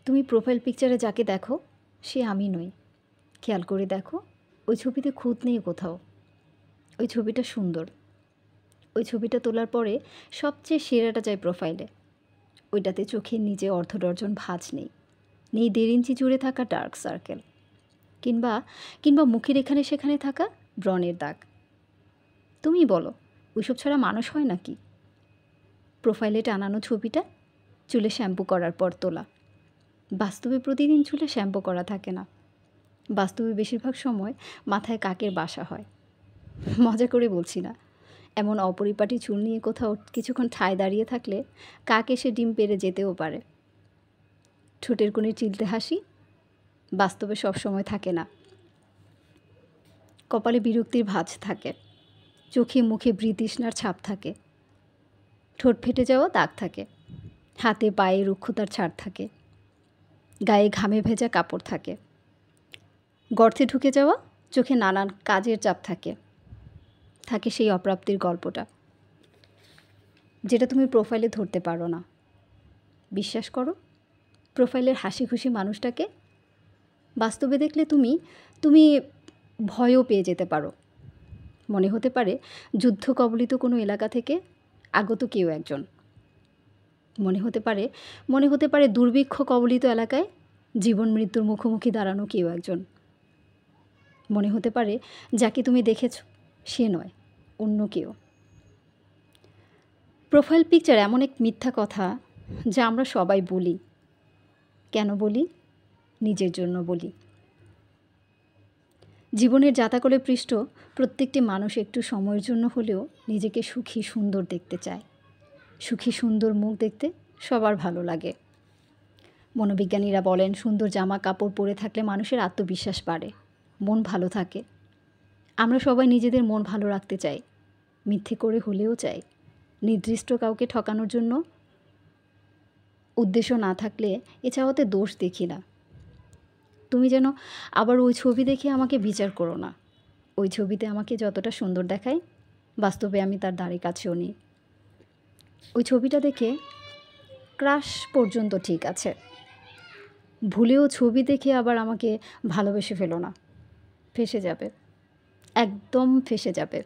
তুমি প্রোফাইল পিকচারে যাকে দেখো সে আমি নই। খেয়াল করে দেখো, ওই ছবিতে খুঁত নেই কোথাও। ওই ছবিটা সুন্দর। ওই ছবিটা তোলার পরে সবচেয়ে সেরাটা যায় প্রোফাইলে। ওইটাতে চোখের নিচে অর্ধ ডর্জন ভাঁজ নেই, নেই 1.5 ইঞ্চি জুড়ে থাকা ডার্ক সার্কেল, কিংবা কিংবা মুখের এখানে সেখানে থাকা ব্রণের দাগ। তুমি বলো, ওইসব ছাড়া মানুষ হয় নাকি? প্রোফাইলে টানানো ছবিটা চুলে শ্যাম্পু করার পর তোলা। বাস্তবে প্রতিদিন চুলে শ্যাম্পু করা থাকে না। বাস্তবে বেশিরভাগ সময় মাথায় কাকের বাসা হয়। মজা করে বলছি না। এমন অপরিপাটি চুল নিয়ে কোথাও কিছুক্ষণ ঠায় দাঁড়িয়ে থাকলে কাক এসে ডিম পেড়ে যেতেও পারে। ঠোঁটের কোণে চিলতে হাসি বাস্তবে সব সময় থাকে না। কপালে বিরক্তির ভাঁজ থাকে, চোখে মুখে বৃতৃষ্ণার ছাপ থাকে, ঠোঁট ফেটে যাওয়া দাগ থাকে, হাতে পায়ে রুক্ষতার ছাড় থাকে, গায়ে ঘামে ভেজা কাপড় থাকে, গর্তে ঢুকে যাওয়া চোখে নানান কাজের চাপ থাকে, থাকে সেই অপ্রাপ্তির গল্পটা, যেটা তুমি প্রোফাইলে ধরতে পারো না। বিশ্বাস করো, প্রোফাইলের হাসি খুশি মানুষটাকে বাস্তবে দেখলে তুমি ভয়ও পেয়ে যেতে পারো। মনে হতে পারে যুদ্ধ কবলিত কোনো এলাকা থেকে আগত কেউ একজন। মনে হতে পারে দুর্ভিক্ষ কবলিত এলাকায় জীবন মৃত্যুর মুখোমুখি দাঁড়ানো কেউ একজন। মনে হতে পারে যাকে তুমি দেখেছ সে নয়, অন্য কেউ। প্রোফাইল পিকচার এমন এক মিথ্যা কথা যা আমরা সবাই বলি। কেন বলি? নিজের জন্য বলি। জীবনের জাতাকলে পৃষ্ঠ প্রত্যেকটি মানুষ একটু সময়ের জন্য হলেও নিজেকে সুখী সুন্দর দেখতে চায়। সুখী সুন্দর মুখ দেখতে সবার ভালো লাগে। মনোবিজ্ঞানীরা বলেন, সুন্দর জামা কাপড় পরে থাকলে মানুষের আত্মবিশ্বাস বাড়ে, মন ভালো থাকে। আমরা সবাই নিজেদের মন ভালো রাখতে চাই, মিথ্যে করে হলেও চাই। নির্দিষ্ট কাউকে ঠকানোর জন্য উদ্দেশ্য না থাকলে এ চাওয়াতে দোষ দেখি না। তুমি যেন আবার ওই ছবি দেখে আমাকে বিচার করো না। ওই ছবিতে আমাকে যতটা সুন্দর দেখায়, বাস্তবে আমি তার ধারে কাছেও নেই। ওই ছবিটা দেখে ক্রাশ পর্যন্ত ঠিক আছে, ভুলেও ছবি দেখে আবার আমাকে ভালোবেসে ফেলো না। ফেঁসে যাবে, একদম ফেঁসে যাবে।